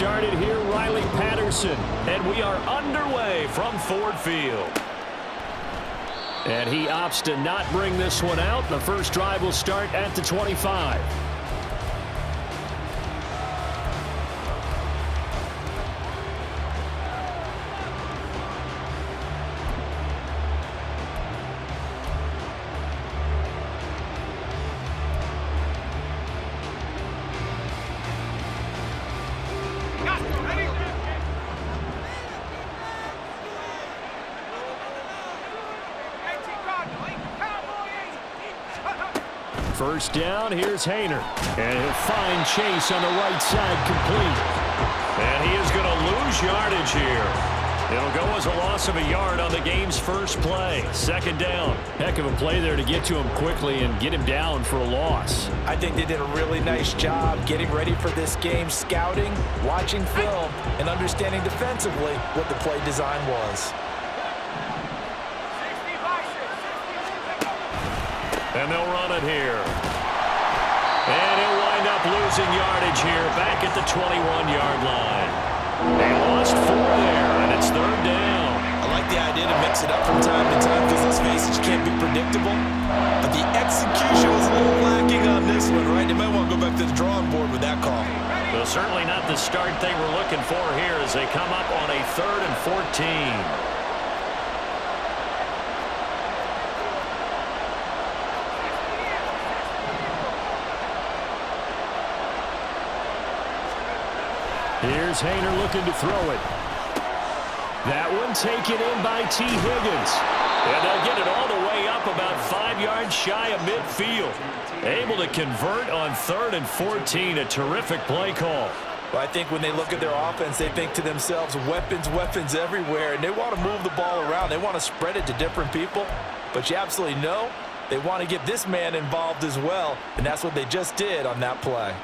started here, Riley Patterson. And we are underway from Ford Field. And he opts to not bring this one out. The first drive will start at the 25. First down, here's Hayner. And he'll find Chase on the right side complete. And he is going to lose yardage here. It'll go as a loss of a yard on the game's first play. Second down. Heck of a play there to get to him quickly and get him down for a loss. I think they did a really nice job getting ready for this game, scouting, watching film, and understanding defensively what the play design was. And they'll run it here. And he'll wind up losing yardage here back at the 21-yard line. They lost 4 there, and it's third down. I like the idea to mix it up from time to time because, let's face it, you can't be predictable. But the execution was a little lacking on this one, right? They might want to go back to the drawing board with that call. Well, certainly not the start they were looking for here as they come up on a 3rd and 14. Here's Hayner looking to throw it. That one taken in by T. Higgins. And they'll get it all the way up about 5 yards shy of midfield. Able to convert on 3rd and 14. A terrific play call. Well, I think when they look at their offense, they think to themselves, weapons, weapons everywhere. And they want to move the ball around. They want to spread it to different people. But you absolutely know they want to get this man involved as well. And that's what they just did on that play.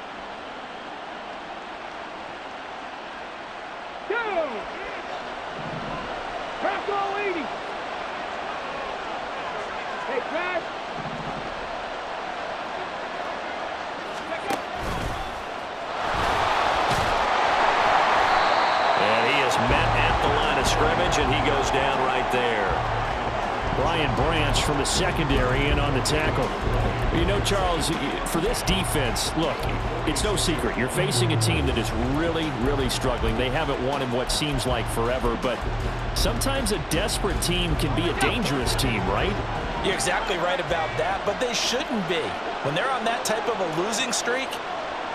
And he goes down right there. Brian Branch from the secondary in on the tackle. You know, Charles, for this defense, look, it's no secret. You're facing a team that is really, really struggling. They haven't won in what seems like forever, but sometimes a desperate team can be a dangerous team, right? You're exactly right about that, but they shouldn't be. When they're on that type of a losing streak,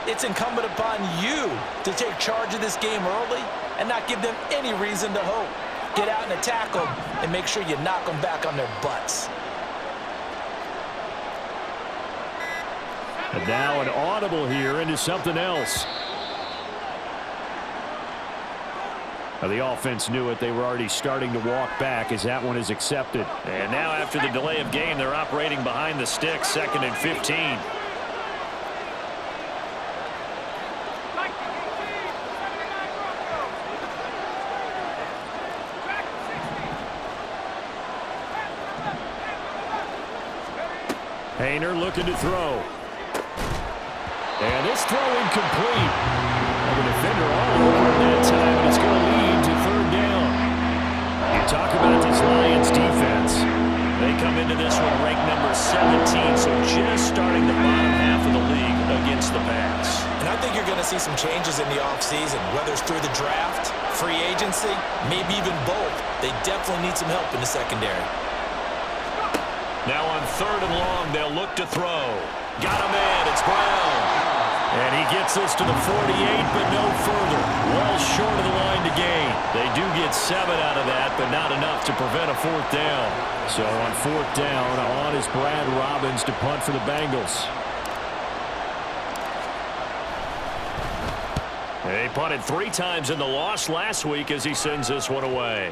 it's incumbent upon you to take charge of this game early and not give them any reason to hope. Get out and attack them and make sure you knock them back on their butts. And now an audible here into something else. Now the offense knew it. They were already starting to walk back as that one is accepted. And now after the delay of game, they're operating behind the sticks, 2nd and 15. Hayner looking to throw. And this throw incomplete. The defender all over that time, and it's going to lead to 3rd down. You talk about this Lions defense. They come into this one ranked number 17, so just starting the bottom half of the league against the pass. And I think you're going to see some changes in the offseason, whether it's through the draft, free agency, maybe even both. They definitely need some help in the secondary. Now on 3rd and long, they'll look to throw. Got him in. It's Brown. And he gets this to the 48, but no further. Well short of the line to gain. They do get 7 out of that, but not enough to prevent a 4th down. So on 4th down, on is Brad Robbins to punt for the Bengals. They punted 3 times in the loss last week as he sends this one away.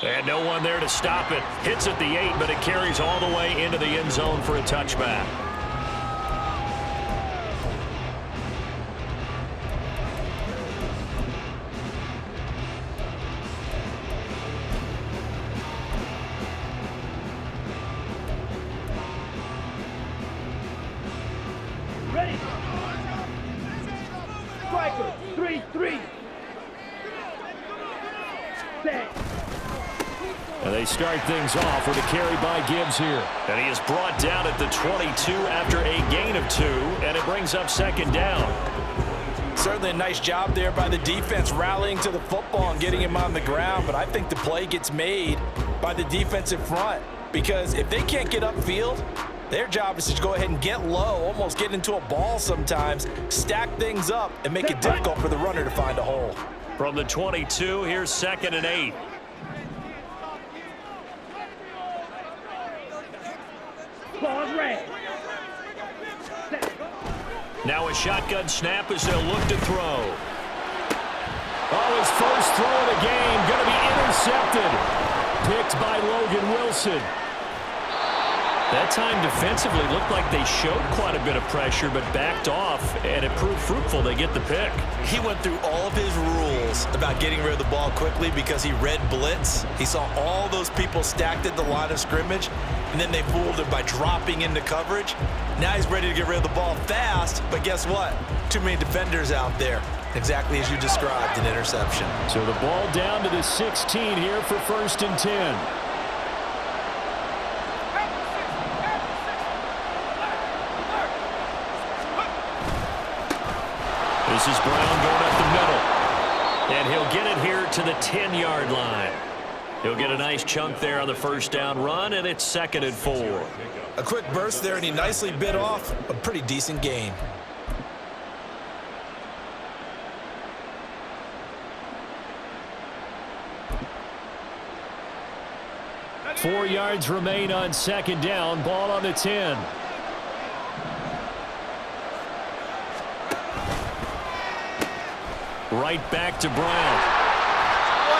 And no one there to stop it. Hits at the 8, but it carries all the way into the end zone for a touchback. Ready. Striker, 3. Three. Set. And they start things off with a carry by Gibbs here. And he is brought down at the 22 after a gain of 2, and it brings up second down. Certainly a nice job there by the defense rallying to the football and getting him on the ground, but I think the play gets made by the defensive front because if they can't get upfield, their job is to go ahead and get low, almost get into a ball sometimes, stack things up, and make it difficult for the runner to find a hole. From the 22, here's 2nd and 8. Ball's red. Now a shotgun snap as they'll look to throw. Oh, his first throw of the game going to be intercepted. Picked by Logan Wilson. That time defensively looked like they showed quite a bit of pressure but backed off, and it proved fruitful. They get the pick. He went through all of his rules about getting rid of the ball quickly because he read blitz. He saw all those people stacked at the line of scrimmage, and then they fooled him by dropping into coverage. Now he's ready to get rid of the ball fast, but guess what? Too many defenders out there. Exactly as you described, an interception. So the ball down to the 16 here for 1st and 10. This is Brown going up the middle. And he'll get it here to the 10-yard line. He'll get a nice chunk there on the first down run, and it's 2nd and 4. A quick burst there, and he nicely bit off a pretty decent gain. Four yards remain on 2nd down. Ball on the 10. Right back to Brown.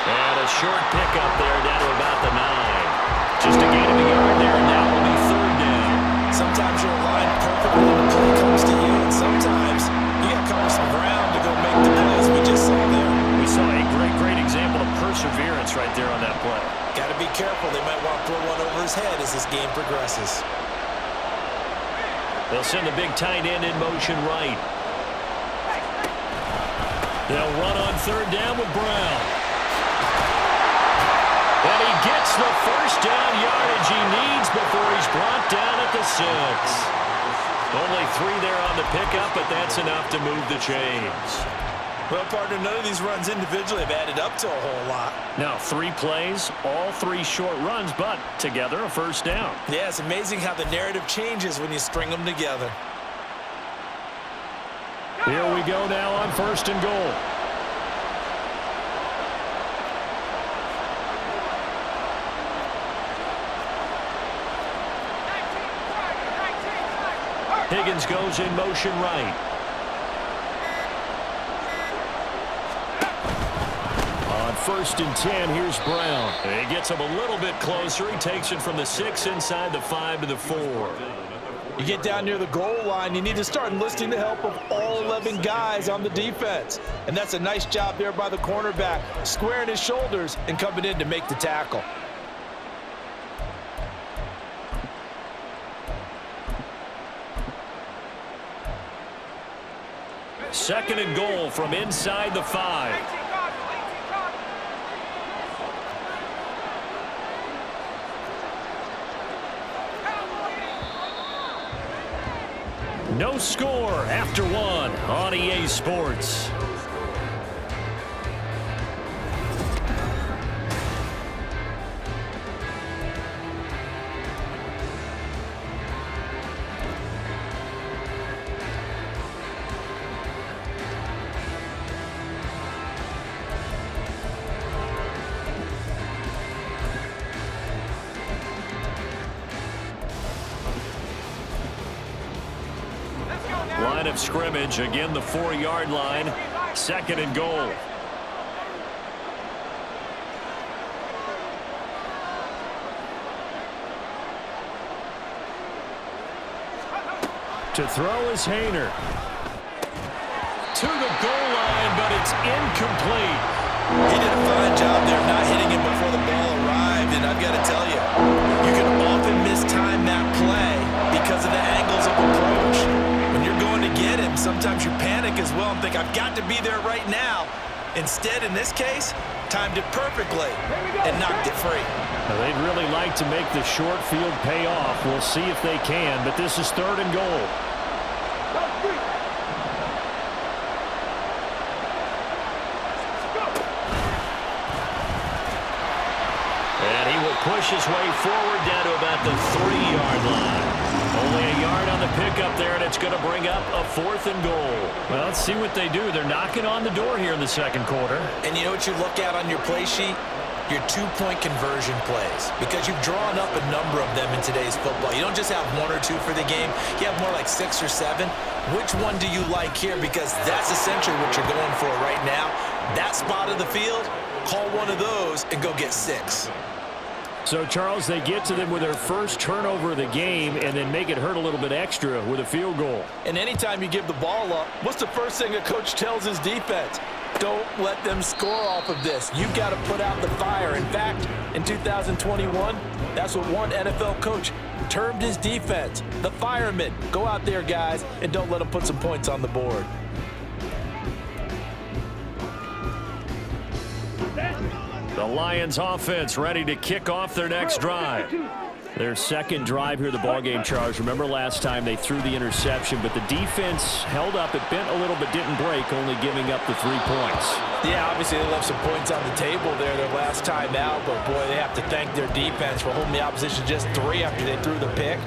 And a short pickup there down to about the 9. Just a gain of a yard there, and now will be 3rd down. Sometimes you're aligned perfectly when the play comes to you, and sometimes you got to cover some ground to go make the plays we just saw there. We saw a great example of perseverance right there on that play. Got to be careful. They might want to throw one over his head as this game progresses. They'll send the big tight end in motion right. They'll run on 3rd down with Brown. And he gets the first down yardage he needs before he's brought down at the 6. Only 3 there on the pickup, but that's enough to move the chains. Well, partner, none of these runs individually have added up to a whole lot. Now, 3 plays, all 3 short runs, but together a first down. Yeah, it's amazing how the narrative changes when you string them together. Here we go now on 1st and goal. Higgins goes in motion right. On 1st and 10, here's Brown. He gets him a little bit closer. He takes it from the 6 inside the 5 to the 4. You get down near the goal line, you need to start enlisting the help of all 11 guys on the defense. And that's a nice job there by the cornerback, squaring his shoulders and coming in to make the tackle. Second and goal from inside the 5. No score after 1 on EA Sports. Line of scrimmage, again the 4-yard line, 2nd and goal. To throw is Hayner. To the goal line, but it's incomplete. He did a fine job there not hitting him before the ball arrived, and I've got to tell you, you can often mistime that play because of the angles of approach. When you're going to get him, sometimes you panic as well and think, I've got to be there right now. Instead, in this case, timed it perfectly and knocked it free. Now, they'd really like to make the short field pay off. We'll see if they can, but this is 3rd and goal. And he will push his way forward down to about the 3-yard line. Only a yard on the pickup there, and it's going to bring up a 4th and goal. Well, let's see what they do. They're knocking on the door here in the 2nd quarter. And you know what you look at on your play sheet? Your 2-point conversion plays, because you've drawn up a number of them in today's football. You don't just have 1 or 2 for the game. You have more like 6 or 7. Which one do you like here? Because that's essentially what you're going for right now. That spot of the field, call one of those and go get 6. So, Charles, they get to them with their first turnover of the game and then make it hurt a little bit extra with a field goal. And anytime you give the ball up, what's the first thing a coach tells his defense? Don't let them score off of this. You've got to put out the fire. In fact, in 2021, that's what one NFL coach termed his defense, the firemen. Go out there, guys, and don't let them put some points on the board. The Lions offense ready to kick off their next drive. Their 2nd drive here, the ballgame, Charles. Remember last time they threw the interception, but the defense held up. It bent a little but didn't break, only giving up the 3 points. Yeah, obviously they left some points on the table there their last time out, but boy, they have to thank their defense for holding the opposition just 3 after they threw the pick.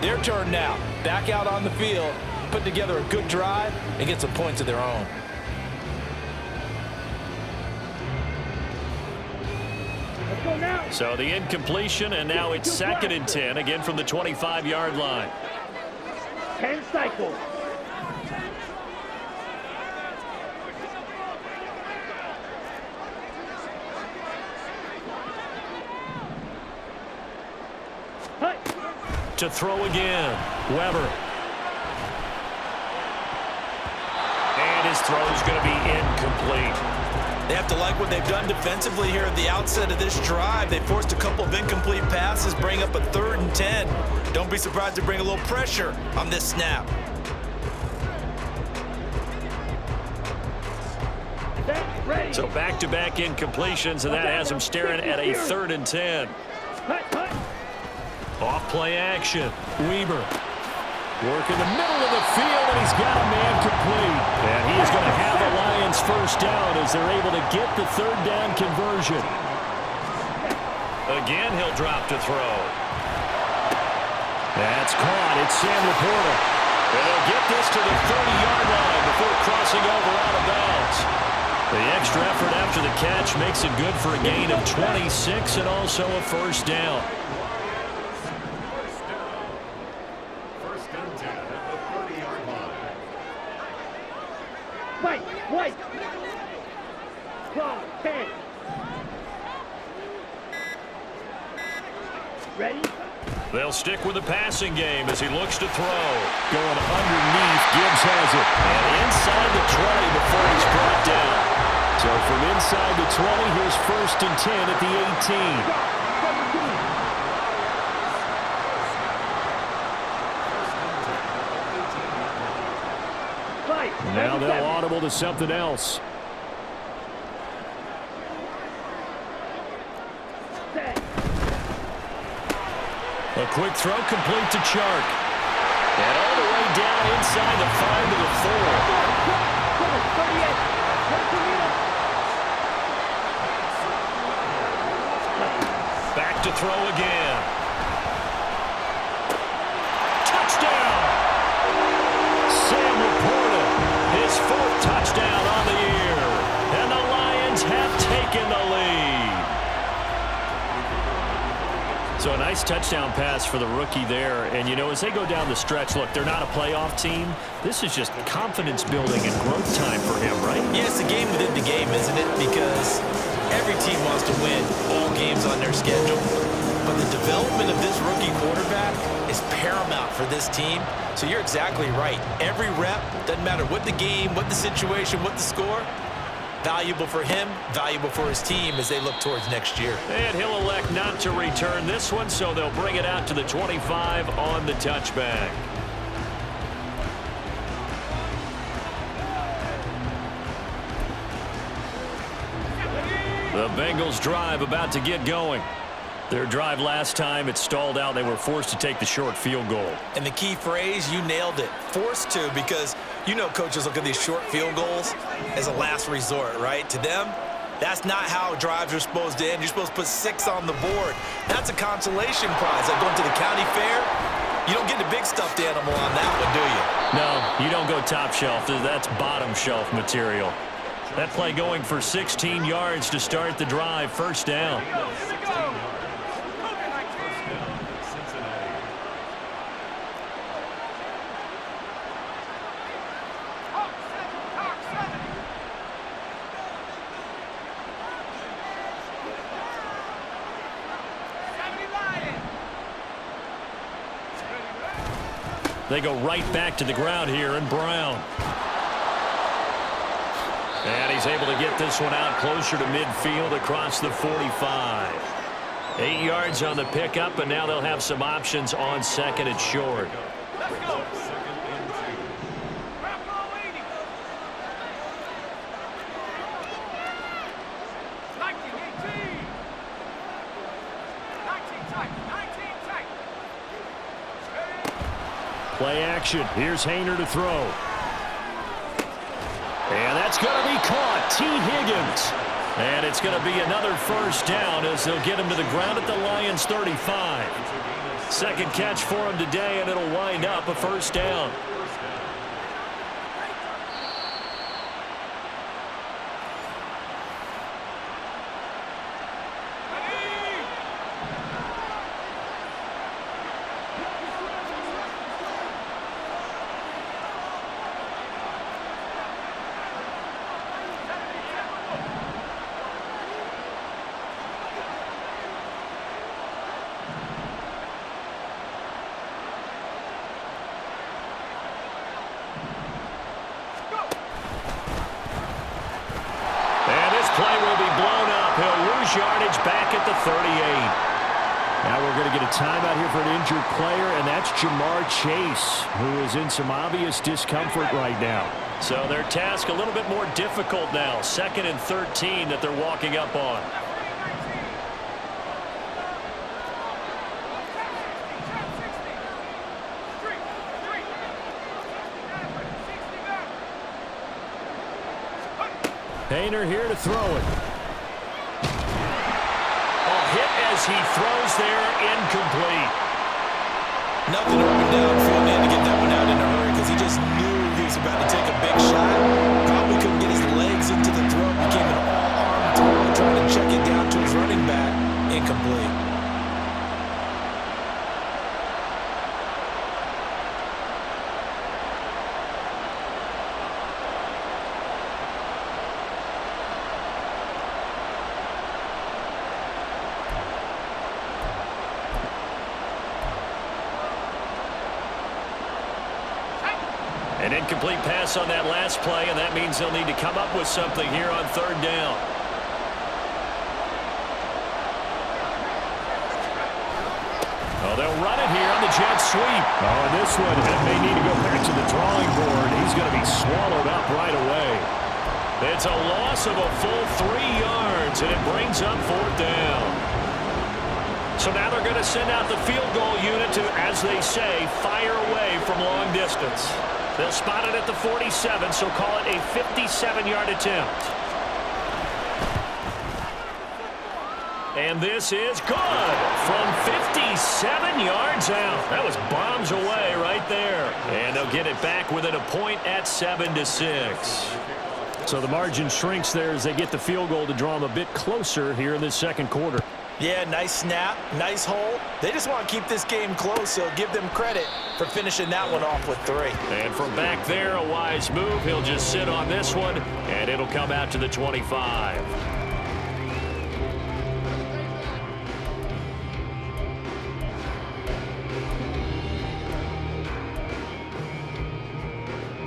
Their turn now. Back out on the field, put together a good drive, and get some points of their own. So the incompletion, and now it's 2nd and 10, again from the 25-yard line. 10 cycles. To throw again, Weber. And his throw is going to be incomplete. They have to like what they've done defensively here at the outset of this drive. They forced a couple of incomplete passes, bring up a 3rd and 10. Don't be surprised to bring a little pressure on this snap. So back-to-back incompletions, and that has them staring at a 3rd and 10. Off play action. Weber. Work in the middle of the field, and he's got a man complete. And he is going to have a Lions first down as they're able to get the 3rd down conversion. Again, he'll drop to throw. That's caught. It's Sam Laporta. And they'll get this to the 30-yard line before crossing over out of bounds. The extra effort after the catch makes it good for a gain of 26 and also a first down. Wait. Clock, 10. Ready? They'll stick with the passing game as he looks to throw. Going underneath, Gibbs has it. And inside the 20 before he's brought down. So from inside the 20, here's 1st and 10 at the 18. Now they'll audible to something else. A quick throw complete to Chark. And all the way down inside the 5 to the 4. Back to throw again. Touchdown! Sam Laporta, his 4th touchdown on the year. And the Lions have taken the lead. So a nice touchdown pass for the rookie there. And, you know, as they go down the stretch, look, they're not a playoff team. This is just confidence building and growth time for him, right? Yeah, it's a game within the game, isn't it? Because every team wants to win all games on their schedule. But the development of this rookie quarterback is paramount for this team. So you're exactly right. Every rep, doesn't matter what the game, what the situation, what the score, Valuable for him, valuable for his team as they look towards next year. And he'll elect not to return this one, so they'll bring it out to the 25 on the touchback. The Bengals drive about to get going. Their drive last time, it stalled out. They were forced to take the short field goal. And the key phrase, you nailed it. Forced to, because you know coaches look at these short field goals as a last resort, right? To them, that's not how drives are supposed to end. You're supposed to put 6 on the board. That's a consolation prize. Like going to the county fair, you don't get the big stuffed animal on that one, do you? No, you don't go top shelf. That's bottom shelf material. That play going for 16 yards to start the drive. First down. They go right back to the ground here, and Brown. And he's able to get this one out closer to midfield across the 45. 8 yards on the pickup, and now they'll have some options on second and short. Play action. Here's Hayner to throw. And that's going to be caught. T. Higgins. And it's going to be another first down as they'll get him to the ground at the Lions' 35. Second catch for him today, and it'll wind up a first down. Play will be blown up. He'll lose yardage back at the 38. Now we're going to get a timeout here for an injured player, and that's Jamar Chase, who is in some obvious discomfort right now. So their task a little bit more difficult now. 2nd and 13 that they're walking up on. Hayner here to throw it. A hit as he throws there, incomplete. Nothing open downfield, man, to get that one out in a hurry because he just knew he was about to take a big shot. Probably couldn't get his legs into the throw. Became an all-arm throw, trying to check it down to his running back. Incomplete. An incomplete pass on that last play, and that means they'll need to come up with something here on 3rd down. Oh, they'll run it here on the jet sweep. Oh, and this one, it may need to go back to the drawing board. He's going to be swallowed up right away. It's a loss of a full 3 yards, and it brings up 4th down. So now they're going to send out the field goal unit to, as they say, fire away from long distance. They'll spot it at the 47, so call it a 57-yard attempt. And this is good from 57 yards out. That was bombs away right there. And they'll get it back within a point at 7-6. So the margin shrinks there as they get the field goal to draw them a bit closer here in this 2nd quarter. Yeah, nice snap, nice hole. They just want to keep this game close, so give them credit for finishing that one off with 3. And from back there, a wise move. He'll just sit on this one, and it'll come out to the 25.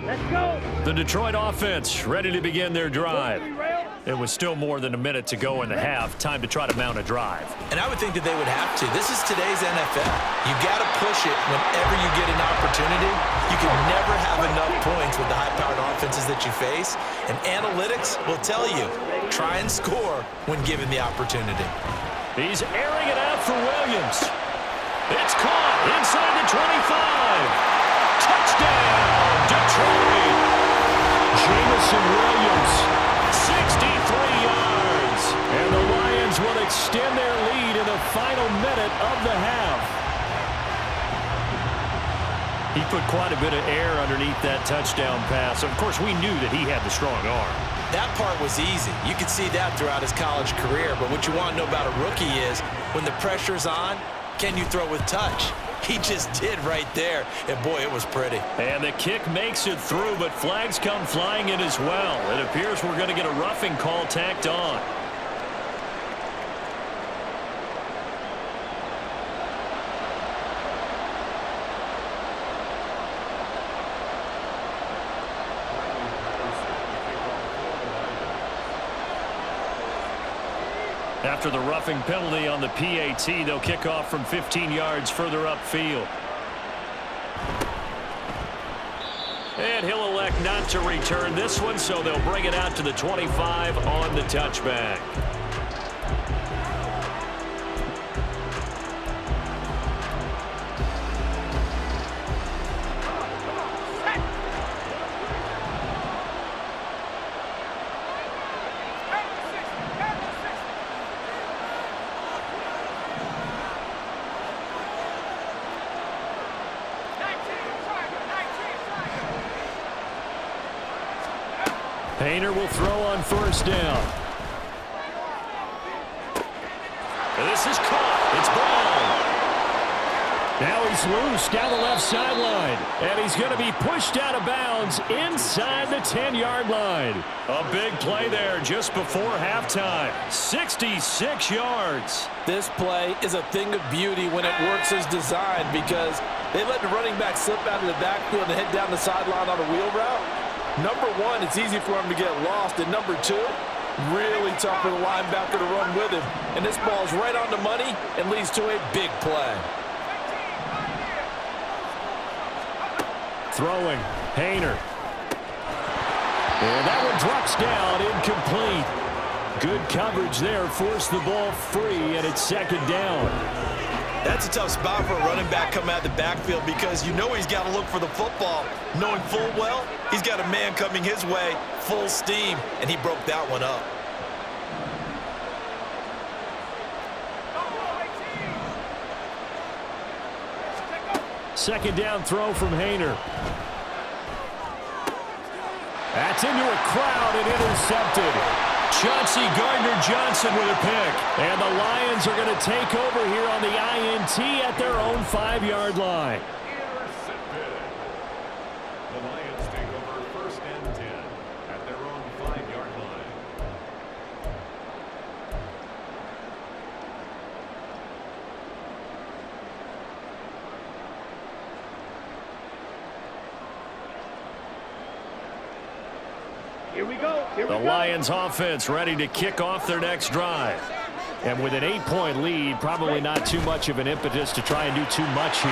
Let's go. The Detroit offense ready to begin their drive. It was still more than a minute to go in the half. Time to try to mount a drive. And I would think that they would have to. This is today's NFL. You got to push it whenever you get an opportunity. You can never have enough points with the high-powered offenses that you face. And analytics will tell you, try and score when given the opportunity. He's airing it out for Williams. It's caught inside the 25. Touchdown, Detroit. Jamison Williams, 63 yards. And the Lions will extend their lead in the final minute of the half. He put quite a bit of air underneath that touchdown pass. Of course, we knew that he had the strong arm. That part was easy. You could see that throughout his college career. But what you want to know about a rookie is when the pressure's on, can you throw with touch? He just did right there. And, boy, it was pretty. And the kick makes it through, but flags come flying in as well. It appears we're going to get a roughing call tacked on. After the roughing penalty on the PAT, they'll kick off from 15 yards further upfield. And he'll elect not to return this one, so they'll bring it out to the 25 on the touchback. Painter will throw on first down. And this is caught. It's Brown. Now he's loose down the left sideline. And he's going to be pushed out of bounds inside the 10-yard line. A big play there just before halftime. 66 yards. This play is a thing of beauty when it works as designed because they let the running back slip out of the backfield and head down the sideline on a wheel route. Number one, it's easy for him to get lost. And number two, really tough for the linebacker to run with him. And this ball's right on the money and leads to a big play. Throwing, Painter. And that one drops down, incomplete. Good coverage there, forced the ball free, and it's second down. That's a tough spot for a running back coming out of the backfield because you know he's got to look for the football, knowing full well he's got a man coming his way, full steam, and he broke that one up. Second down throw from Hayner. That's into a crowd and intercepted. Chauncey Gardner-Johnson with a pick. And the Lions are going to take over here on the INT at their own 5-yard line. Intercepted. The Lions take over first and 10 at their own 5-yard line. Here we go. The Lions offense ready to kick off their next drive. And with an 8-point lead, probably not too much of an impetus to try and do too much here.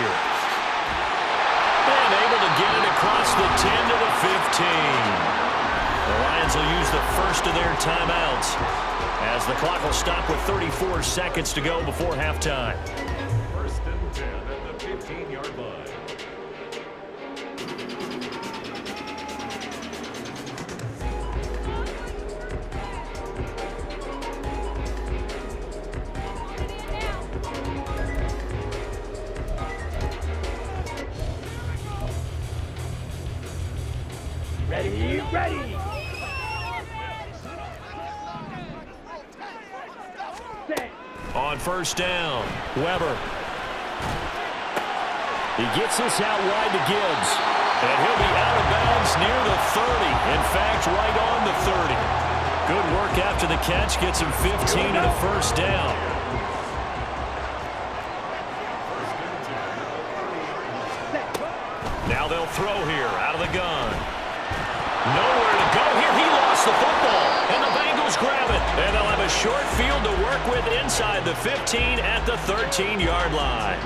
And able to get it across the 10 to the 15. The Lions will use the first of their timeouts as the clock will stop with 34 seconds to go before halftime. First and 10 at the 15-yard line. Ready. Set. On first down, Weber. He gets this out wide to Gibbs. And he'll be out of bounds near the 30. In fact, right on the 30. Good work after the catch. Gets him 15 and a first down. Now they'll throw here out of the gun. Nowhere to go here. He lost the football, and the Bengals grab it. And they'll have a short field to work with inside the 15 at the 13-yard line.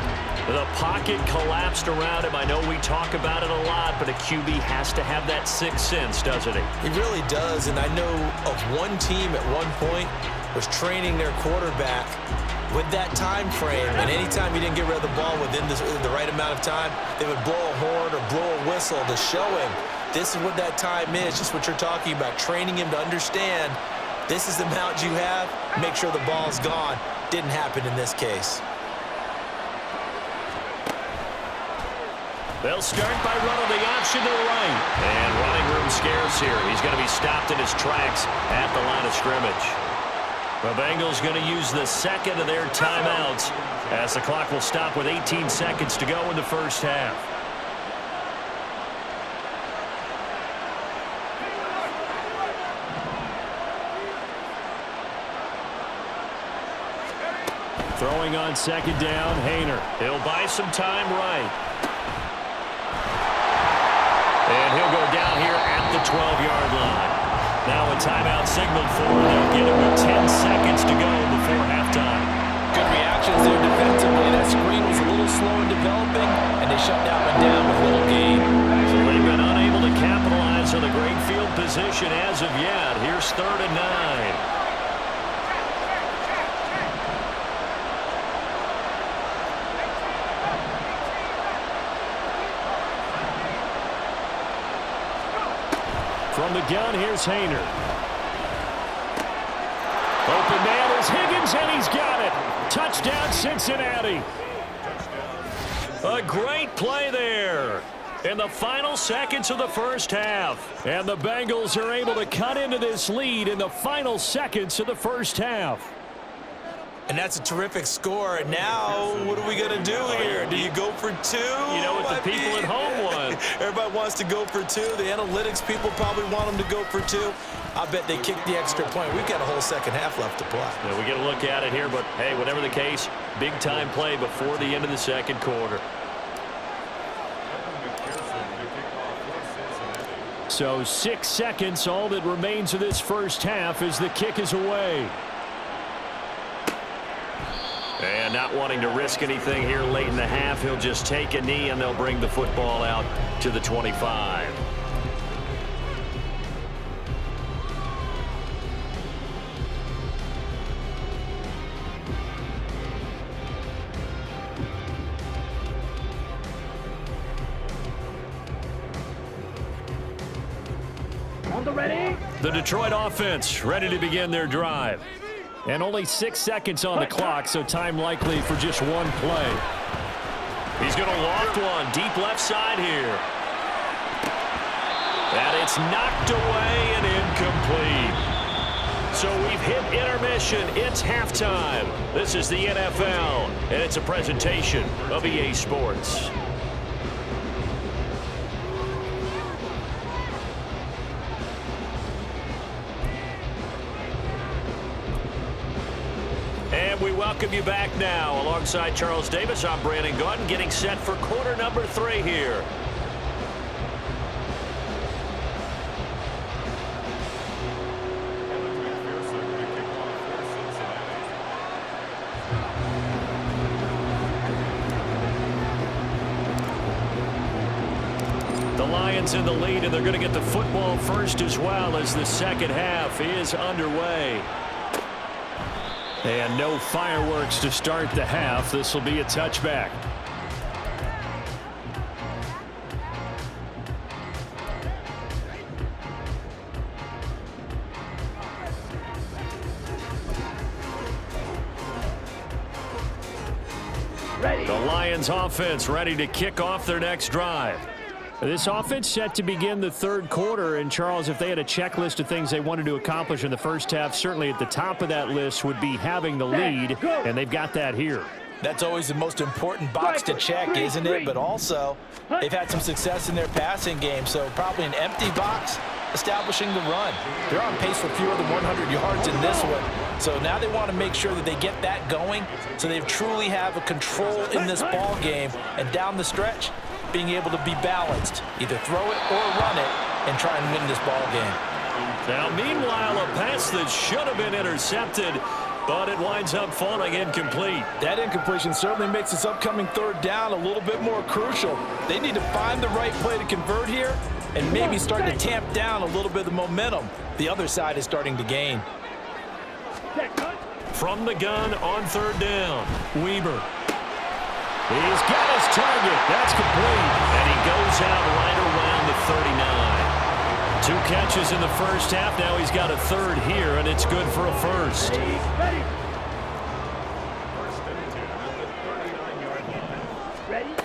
The pocket collapsed around him. I know we talk about it a lot, but a QB has to have that sixth sense, doesn't he? He really does, and I know of one team at one point was training their quarterback with that time frame, and anytime he didn't get rid of the ball within the right amount of time, they would blow a horn or blow a whistle to show him this is what that time is, just what you're talking about, training him to understand this is the amount you have, make sure the ball's gone. Didn't happen in this case. They'll start by running the option to the right. And running room scarce here. He's going to be stopped in his tracks at the line of scrimmage. The Bengals going to use the second of their timeouts as the clock will stop with 18 seconds to go in the first half. Throwing on second down, Hayner. He'll buy some time right. And he'll go down here at the 12-yard line. Now a timeout signaled for, and they'll get it with 10 seconds to go before halftime. Good reactions there defensively. That screen was a little slow in developing, and they shut that one down with little gain. So they've been unable to capitalize on the great field position as of yet. Here's 3rd and 9. From the gun, here's Hayner. Open man is Higgins, and he's got it. Touchdown, Cincinnati. A great play there in the final seconds of the first half. And the Bengals are able to cut into this lead in the final seconds of the first half. And that's a terrific score. Now, what are we going to do here? Do you go for two? You know what the people at home want. Everybody wants to go for two. The analytics people probably want them to go for two. I bet they kick the extra point. We've got a whole second half left to play. Yeah, we get a look at it here, but, hey, whatever the case, big-time play before the end of the second quarter. So 6 seconds, all that remains of this first half as the kick is away. And not wanting to risk anything here late in the half, he'll just take a knee and they'll bring the football out to the 25. On the ready. The Detroit offense ready to begin their drive. And only 6 seconds on the clock, so time likely for just one play. He's going to loft one deep left side here. And it's knocked away and incomplete. So we've hit intermission. It's halftime. This is the NFL, and it's a presentation of EA Sports. And we welcome you back now. Alongside Charles Davis, I'm Brandon Gaudin, getting set for quarter number 3 here. The Lions in the lead, and they're going to get the football first as well as the second half is underway. And no fireworks to start the half. This will be a touchback. Ready. The Lions offense ready to kick off their next drive. This offense set to begin the third quarter, and Charles, if they had a checklist of things they wanted to accomplish in the first half, certainly at the top of that list would be having the lead, and they've got that here. That's always the most important box to check, isn't it? But also, they've had some success in their passing game, so probably an empty box establishing the run. They're on pace for fewer than 100 yards in this one, so now they want to make sure that they get that going so they truly have a control in this ball game, and down the stretch, being able to be balanced, either throw it or run it, and try and win this ball game. Now, meanwhile, a pass that should have been intercepted, but it winds up falling incomplete. That incompletion certainly makes this upcoming third down a little bit more crucial. They need to find the right play to convert here and maybe start to tamp down a little bit of the momentum the other side is starting to gain. From the gun on third down, Weber. He's got his target. That's complete. And he goes out right around the 39. 2 catches in the first half. Now he's got a third here, and it's good for a first. First and 10 at the 39-yard line.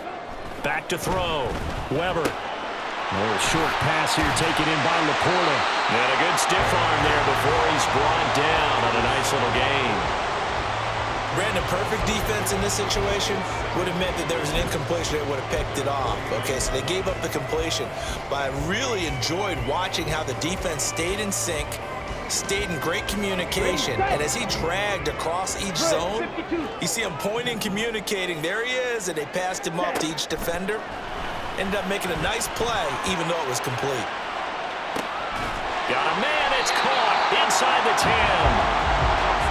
Back to throw. Weber. A little short pass here taken in by Laporta. And a good stiff arm there before he's brought down on a nice little gain. Brandon, perfect defense in this situation would have meant that there was an incompletion that would have picked it off. Okay, so they gave up the completion. But I really enjoyed watching how the defense stayed in sync, stayed in great communication, and as he dragged across each zone, you see him pointing, communicating. There he is, and they passed him up to each defender. Ended up making a nice play, even though it was complete. Got a man, it's caught inside the 10.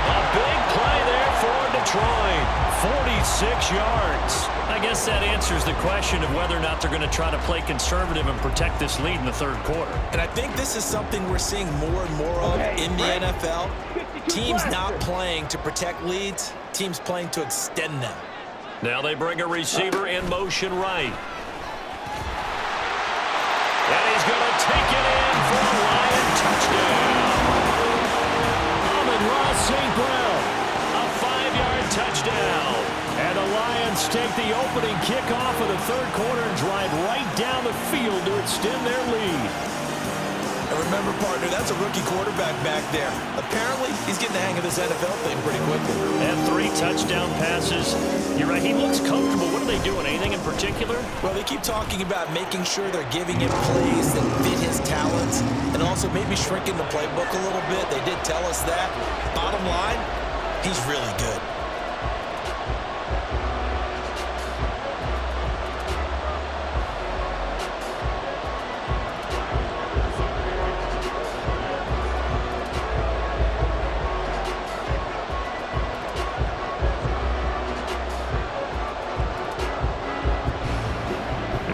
A big play there for Detroit. 46 yards. I guess that answers the question of whether or not they're going to try to play conservative and protect this lead in the third quarter. And I think this is something we're seeing more and more of in the NFL. Teams not playing to protect leads, teams playing to extend them. Now they bring a receiver in motion right. And he's going to take it in for a Lion touchdown. Ross St. Brown, a 5-yard touchdown. And the Lions take the opening kickoff of the third quarter and drive right down the field to extend their lead. And remember, partner, that's a rookie quarterback back there. Apparently, he's getting the hang of this NFL thing pretty quickly. And 3 touchdown passes. You're right, he looks comfortable. What are they doing? Anything in particular? Well, they keep talking about making sure they're giving him plays that fit his talents and also maybe shrinking the playbook a little bit. They did tell us that. Bottom line, he's really good.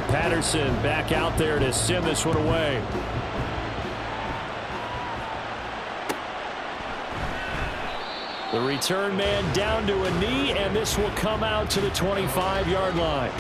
Patterson back out there to send this one away. The return man down to a knee, and this will come out to the 25-yard line.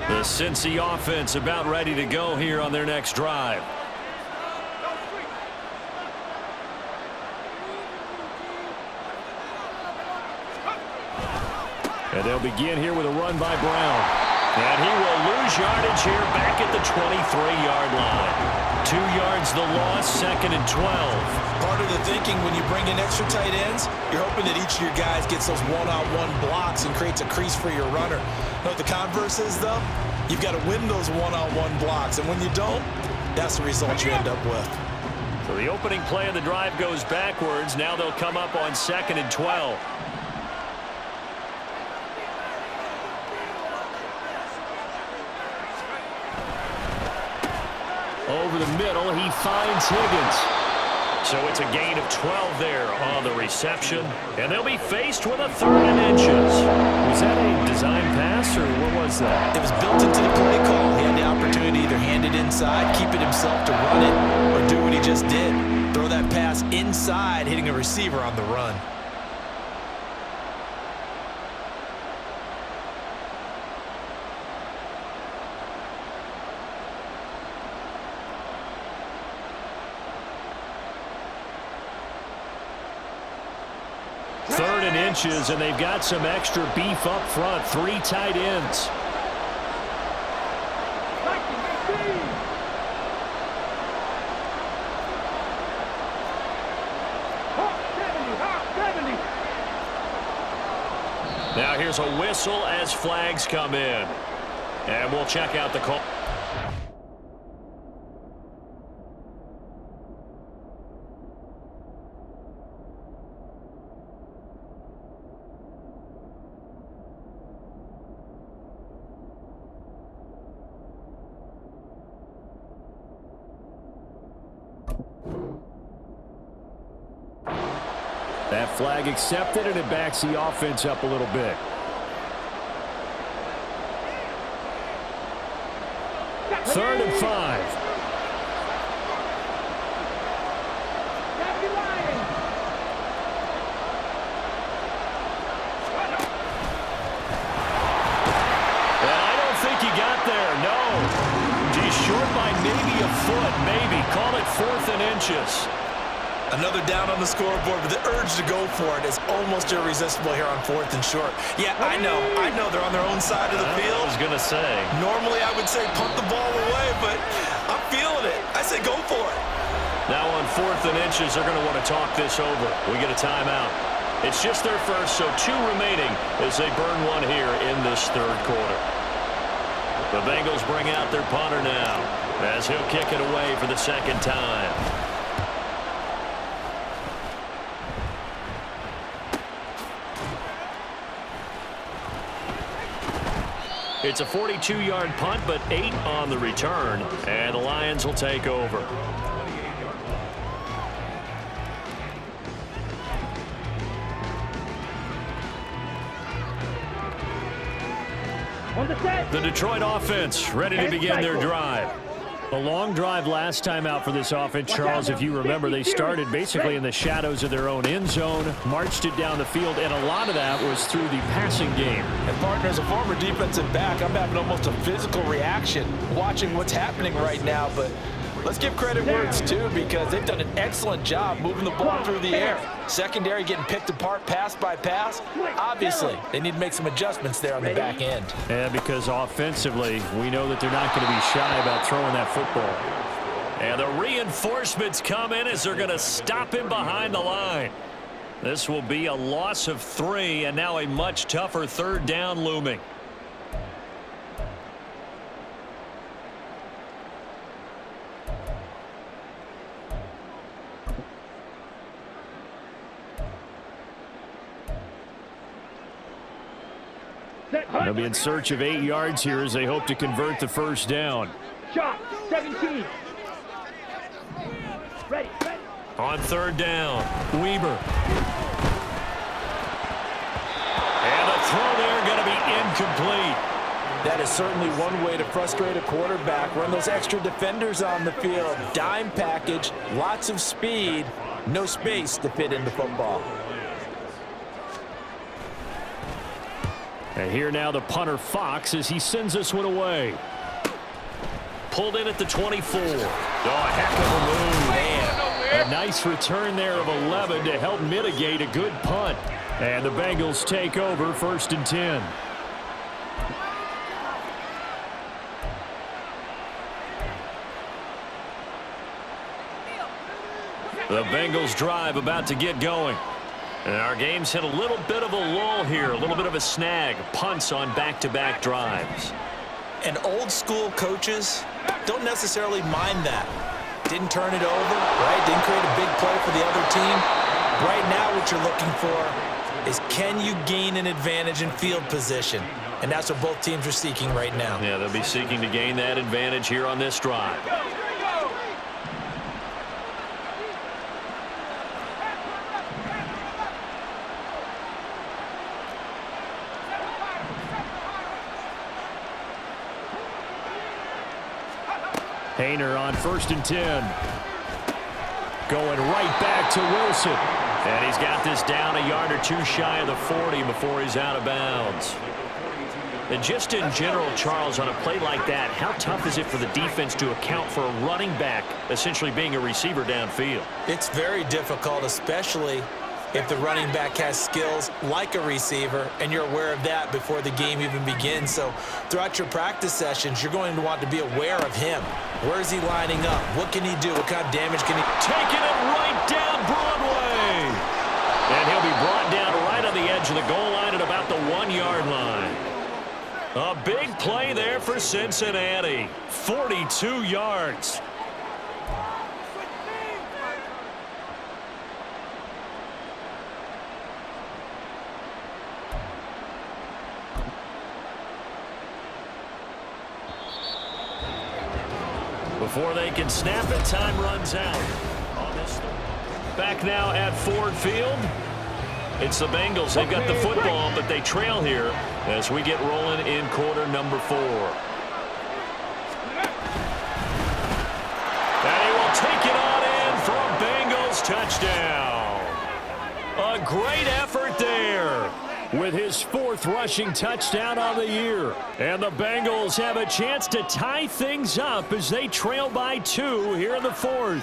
The Cincy offense about ready to go here on their next drive. And they'll begin here with a run by Brown. And he will lose yardage here back at the 23-yard line. 2 yards the loss, 2nd and 12. Part of the thinking when you bring in extra tight ends, you're hoping that each of your guys gets those one-on-one blocks and creates a crease for your runner. You know what the converse is, though? You've got to win those one-on-one blocks, and when you don't, that's the result you end up with. So the opening play of the drive goes backwards. Now they'll come up on 2nd and 12. Over the middle, he finds Higgins. So it's a gain of 12 there on the reception. And they'll be faced with a 3rd and inches. Was that a design pass, or what was that? It was built into the play call. He had the opportunity to either hand it inside, keep it himself to run it, or do what he just did. Throw that pass inside, hitting a receiver on the run. Third and inches, and they've got some extra beef up front. 3 tight ends. Now here there's a whistle as flags come in. And we'll check out the call. That flag accepted, and it backs the offense up a little bit. Third and 5. And I don't think he got there, no. He's short by maybe a foot, maybe. Call it 4th and inches. Another down on the scoreboard, but the urge to go for it is almost irresistible here on 4th and short. Yeah, I know they're on their own side of the field. I was going to say. Normally I would say punt the ball away, but I'm feeling it. I say go for it. Now on 4th and inches, they're going to want to talk this over. We get a timeout. It's just their first, so 2 remaining as they burn one here in this third quarter. The Bengals bring out their punter now as he'll kick it away for the second time. It's a 42-yard punt, but 8 on the return, and the Lions will take over. On the set. The Detroit offense ready to begin their drive. A long drive last time out for this offense, Charles. If you remember, they started basically in the shadows of their own end zone, marched it down the field, and a lot of that was through the passing game. And partner, as a former defensive back, I'm having almost a physical reaction watching what's happening right now. But let's give credit where it's due, because they've done an excellent job moving the ball through the air. Secondary getting picked apart pass by pass. Obviously, they need to make some adjustments there on the back end. Yeah, because offensively, we know that they're not going to be shy about throwing that football. And the reinforcements come in as they're going to stop him behind the line. This will be a loss of 3, and now a much tougher third down looming. They'll be in search of 8 yards here as they hope to convert the first down. Shot, 17. Ready. On third down, Weber. And the throw there going to be incomplete. That is certainly one way to frustrate a quarterback. Run those extra defenders on the field. Dime package, lots of speed, no space to fit into football. And here now the punter Fox as he sends this one away. Pulled in at the 24. Oh, a heck of a move. Man. A nice return there of 11 to help mitigate a good punt. And the Bengals take over 1st and 10. The Bengals drive about to get going. And our game's hit a little bit of a lull here, a little bit of a snag. Punts on back-to-back drives. And old school coaches don't necessarily mind that. Didn't turn it over, right? Didn't create a big play for the other team. Right now what you're looking for is, can you gain an advantage in field position? And that's what both teams are seeking right now. Yeah, they'll be seeking to gain that advantage here on this drive. Hayner on 1st and 10. Going right back to Wilson. And he's got this down a yard or 2 shy of the 40 before he's out of bounds. And just in general, Charles, on a play like that, how tough is it for the defense to account for a running back essentially being a receiver downfield? It's very difficult, especially if the running back has skills like a receiver, and you're aware of that before the game even begins. So throughout your practice sessions, you're going to want to be aware of him. Where is he lining up? What can he do? What kind of damage can he... Taking it right down Broadway. And he'll be brought down right on the edge edge of the goal line at about the 1-yard line. A big play there for Cincinnati. 42 yards. Before they can snap it, time runs out. Back now at Ford Field. It's the Bengals. They've got the football, but they trail here as we get rolling in quarter number 4. And he will take it on in for a Bengals touchdown. A great effort there with his 4th rushing touchdown on the year. And the Bengals have a chance to tie things up as they trail by 2 here in the 4th.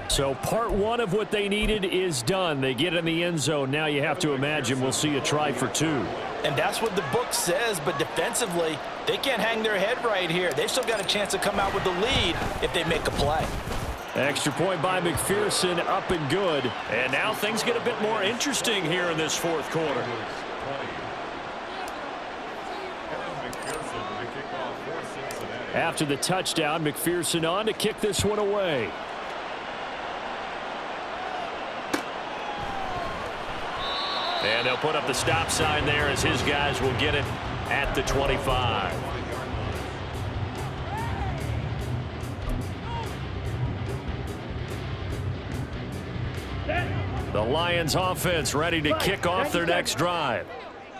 So part 1 of what they needed is done. They get in the end zone. Now you have to imagine we'll see a try for 2. And that's what the book says, but defensively, they can't hang their head right here. They've still got a chance to come out with the lead if they make a play. Extra point by McPherson, up and good. And now things get a bit more interesting here in this 4th quarter. After the touchdown, McPherson on to kick this one away. And they'll put up the stop sign there as his guys will get it at the 25. The Lions offense ready to kick off their next drive.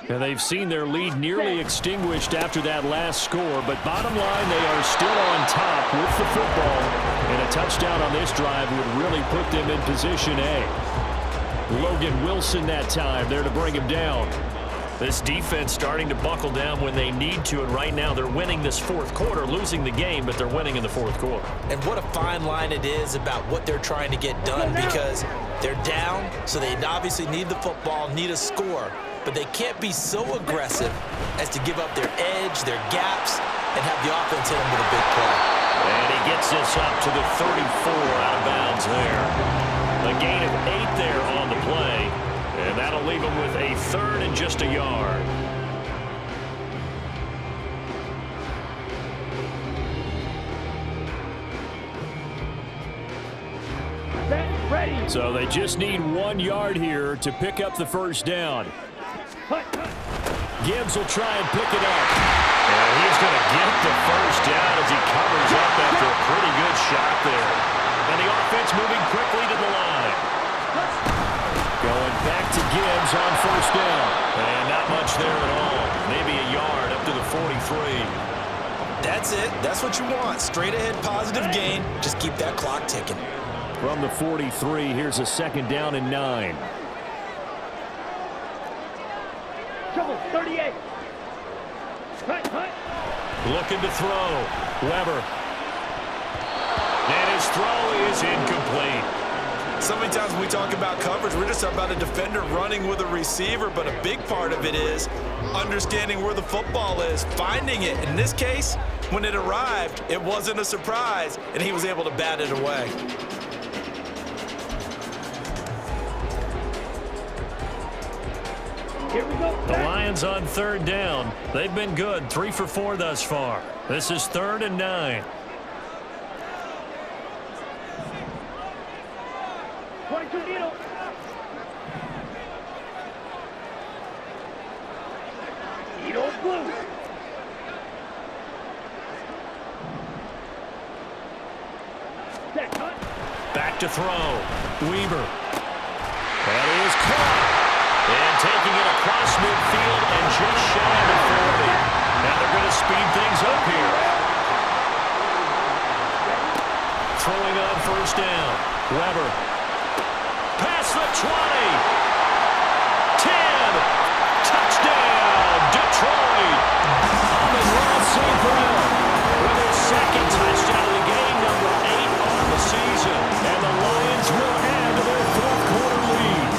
And they've seen their lead nearly extinguished after that last score, but bottom line, they are still on top with the football. And a touchdown on this drive would really put them in position A. Logan Wilson that time there to bring him down. This defense starting to buckle down when they need to, and right now they're winning this 4th quarter, losing the game, but they're winning in the 4th quarter. And what a fine line it is about what they're trying to get done, because they're down, so they obviously need the football, need a score, but they can't be so aggressive as to give up their edge, their gaps, and have the offense hit them with a big play. And he gets this up to the 34 out of bounds there. A gain of 8 there on the play, and that'll leave him with a 3rd and just a yard. So they just need 1 yard here to pick up the first down. Gibbs will try and pick it up. And he's going to get the first down as he covers up after a pretty good shot there. And the offense moving quickly to the line. Going back to Gibbs on first down. And not much there at all. Maybe a yard up to the 43. That's it. That's what you want. Straight ahead positive gain. Just keep that clock ticking. From the 43, here's a 2nd down and 9. Trouble, 38. Looking to throw. Weber. And his throw is incomplete. So many times when we talk about coverage, we're just talking about a defender running with a receiver, but a big part of it is understanding where the football is, finding it. In this case, when it arrived, it wasn't a surprise, and he was able to bat it away. Here we go. The Lions on 3rd down. They've been good, 3 for 4 thus far. This is 3rd and 9. 22 needle. Needle blue. Set, cut. Back to throw. Weber. That is caught. And taking it across midfield and just shy of the 40. Now they're going to speed things up here. Throwing on first down. Weber. Past the 20. 10. Touchdown, Detroit. On the ground, St. Brown with their 2nd touchdown of the game, number 8 on the season. And the Lions will add to their 4th quarter lead.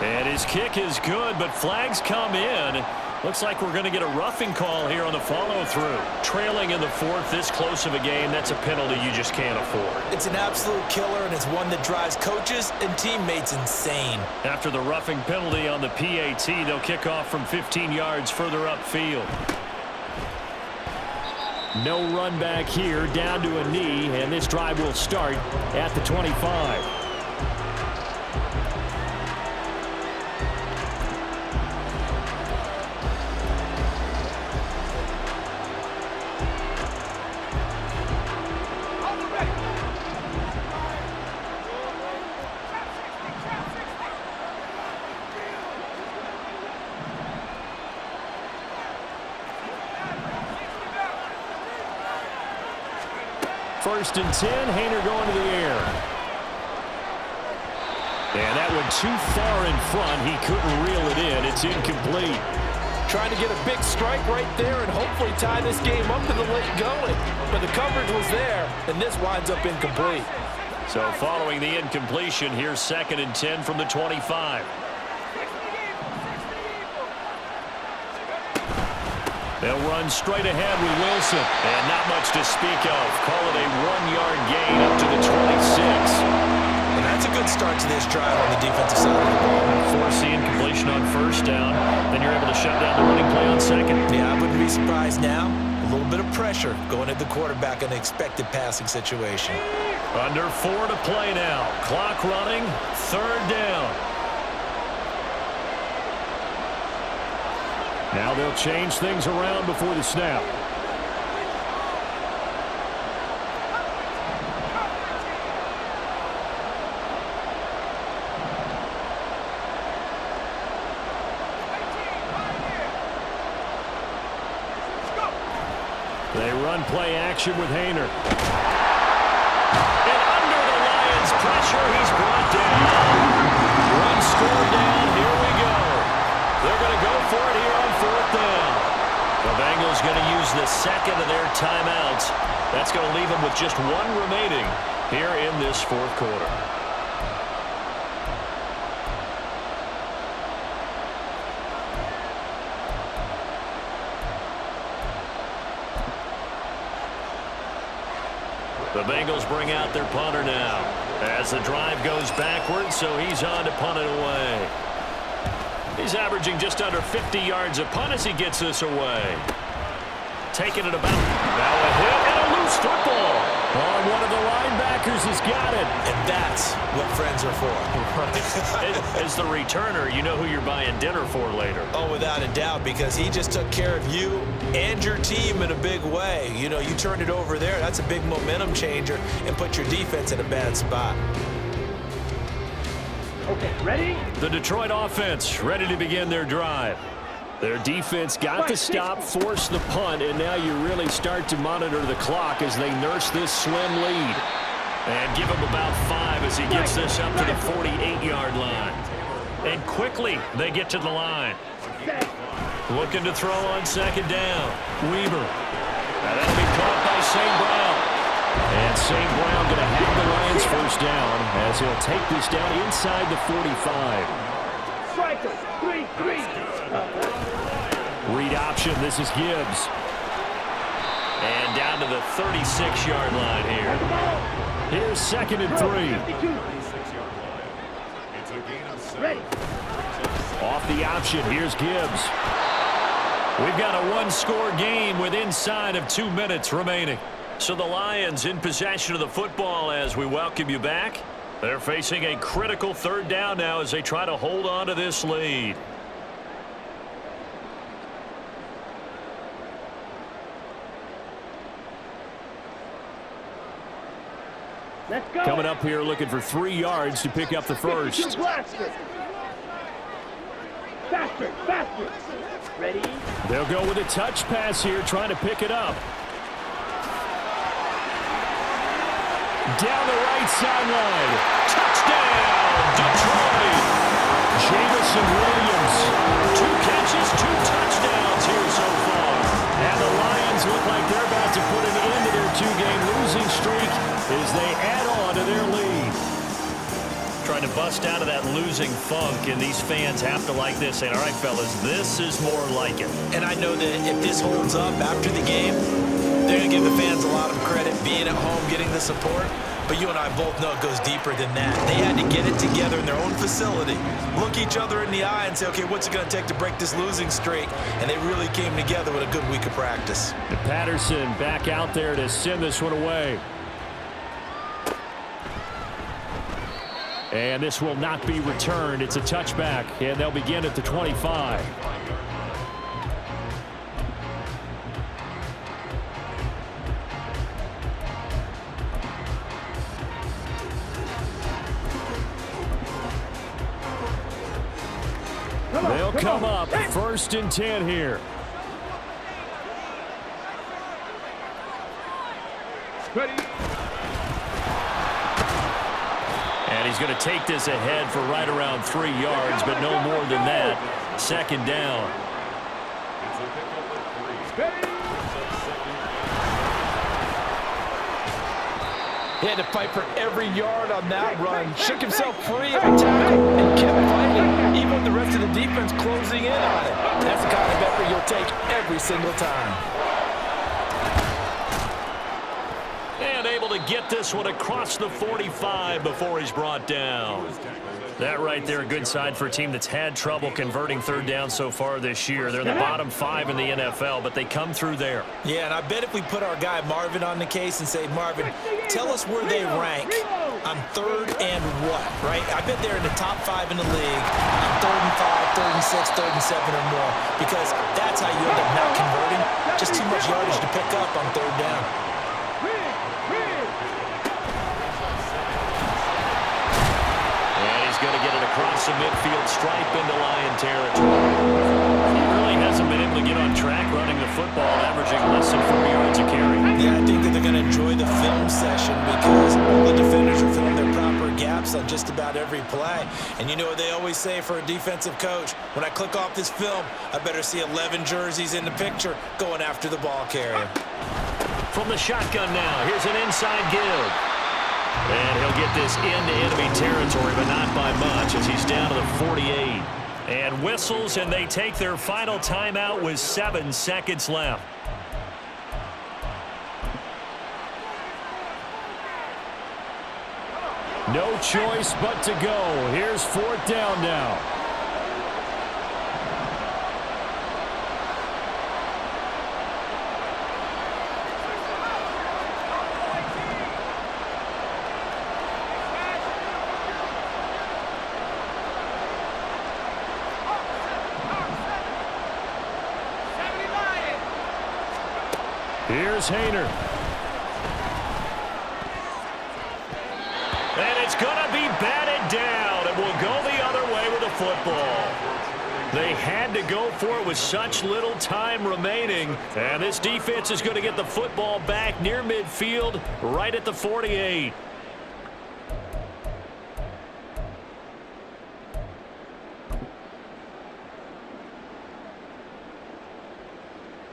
And his kick is good. good, but flags come in. Looks like we're going to get a roughing call here on the follow-through. Trailing in the fourth, this close of a game, that's a penalty you just can't afford. It's an absolute killer, and it's one that drives coaches and teammates insane. After the roughing penalty on the PAT, they'll kick off from 15 yards further upfield. No run back here, down to a knee, and this drive will start at the 25. First and 10, Haener going to the air. And that one too far in front. He couldn't reel it in. It's incomplete. Trying to get a big strike right there and hopefully tie this game up to the late going. But the coverage was there, and this winds up incomplete. So following the incompletion, here's second and 10 from the 25. They'll run straight ahead with Wilson. And not much to speak of. Call it a 1-yard gain up to the 26. And that's a good start to this drive on the defensive side of the ball. Force the incompletion on first down. Then you're able to shut down the running play on second. Yeah, I wouldn't be surprised now. A little bit of pressure going at the quarterback in an expected passing situation. Under 4 to play now. Clock running. Third down. Now they'll change things around before the snap. They run play action with Haener. And under the Lions' pressure, he's brought down. Run score down. Here we go. They're going to go for it here on fourth down. The Bengals going to use the second of their timeouts. That's going to leave them with just one remaining here in this fourth quarter. The Bengals bring out their punter now as the drive goes backwards, so he's on to punt it away. He's averaging just under 50 yards a punt as he gets this away. Taking it about. Now a hit and a loose football. Oh, one of the linebackers has got it. And that's what friends are for. As the returner, you know who you're buying dinner for later. Oh, without a doubt, because he just took care of you and your team in a big way. You know, you turned it over there. That's a big momentum changer and put your defense in a bad spot. Okay, ready? The Detroit offense ready to begin their drive. Their defense got the stop, forced the punt, and now you really start to monitor the clock as they nurse this slim lead. And give him about 5 as he gets this up to the 48-yard line. And quickly they get to the line. Looking to throw on second down. Weaver. Now that'll be caught by St. Brown. And St. Brown going to have the Lions first down as he'll take this down inside the 45. Striker, 3-3. Read option, this is Gibbs. And down to the 36-yard line here. Here's second and 3. Ready. Off the option, here's Gibbs. We've got a one-score game with inside of 2 minutes remaining. So the Lions in possession of the football as we welcome you back. They're facing a critical third down now as they try to hold on to this lead. Let's go. Coming up here looking for 3 yards to pick up the first. Faster, faster. Ready? They'll go with a touch pass here, trying to pick it up. Down the right sideline. Touchdown, Detroit. Jamison Williams. 2 catches, 2 touchdowns here so far. And the Lions look like they're about to put an end to their 2-game losing streak as they add on to their lead. Tried trying to bust out of that losing funk, and these fans have to like this, saying, all right, fellas, this is more like it. And I know that if this holds up after the game, they're going to give the fans a lot of credit, being at home, getting the support. But you and I both know it goes deeper than that. They had to get it together in their own facility, look each other in the eye and say, okay, what's it going to take to break this losing streak? And they really came together with a good week of practice. And Patterson back out there to send this one away. And this will not be returned. It's a touchback, and they'll begin at the 25. They'll come up 1st and 10 here. Ready. And he's going to take this ahead for right around 3 yards, but no more than that. 2nd down. He had to fight for every yard on that run. Shook himself free of a tackle and kept fighting, even with the rest of the defense closing in on it. That's the kind of effort you'll take every single time. And able to get this one across the 45 before he's brought down. That right there, a good side for a team that's had trouble converting 3rd down so far this year. They're in the bottom 5 in the NFL, but they come through there. Yeah, and I bet if we put our guy Marvin on the case and say, Marvin, tell us where they rank on 3rd and what, right? I bet they're in the top 5 in the league on 3rd and 5, 3rd and 6, 3rd and 7 or more, because that's how you end up not converting. Just too much yardage to pick up on 3rd down. Going to get it across the midfield stripe into Lion territory. He really hasn't been able to get on track running the football, averaging less than 4 yards a carry. Yeah, I think that they're going to enjoy the film session because all the defenders are filling their proper gaps on just about every play. And you know what they always say for a defensive coach, when I click off this film, I better see 11 jerseys in the picture going after the ball carrier. From the shotgun now, here's an inside give. And he'll get this into enemy territory, but not by much as he's down to the 48. And whistles, and they take their final timeout with 7 seconds left. No choice but to go. Here's 4th down now. Here's Hayner. And it's going to be batted down. It will go the other way with the football. They had to go for it with such little time remaining. And this defense is going to get the football back near midfield, right at the 48.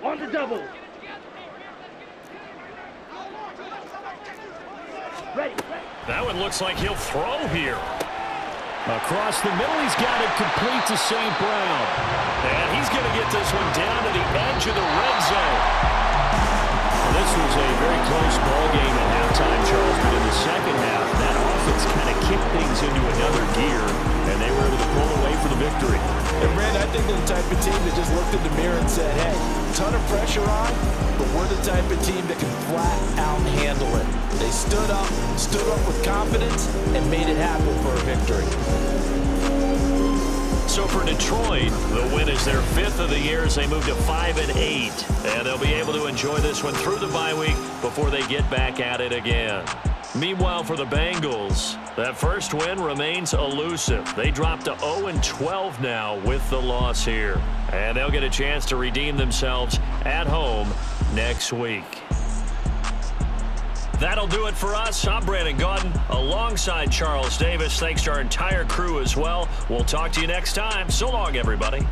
On the double. Ready. That one looks like he'll throw here. Across the middle, he's got it complete to St. Brown. And he's going to get this one down to the edge of the red zone. Well, this was a very close ball game at halftime, Charles, but in the second half, that offense kind of kicked things into another gear, and they were able to pull away for the victory. And, Brand, I think they're the type of team that just looked in the mirror and said, hey, ton of pressure on, but we're the type of team that can flat out handle it. They stood up with confidence, and made it happen for a victory. So for Detroit, the win is their 5th of the year as they move to 5-8. And they'll be able to enjoy this one through the bye week before they get back at it again. Meanwhile, for the Bengals, that first win remains elusive. They drop to 0-12 now with the loss here. And they'll get a chance to redeem themselves at home next week. That'll do it for us. I'm Brandon Gaudin alongside Charles Davis. Thanks to our entire crew as well. We'll talk to you next time. So long, everybody.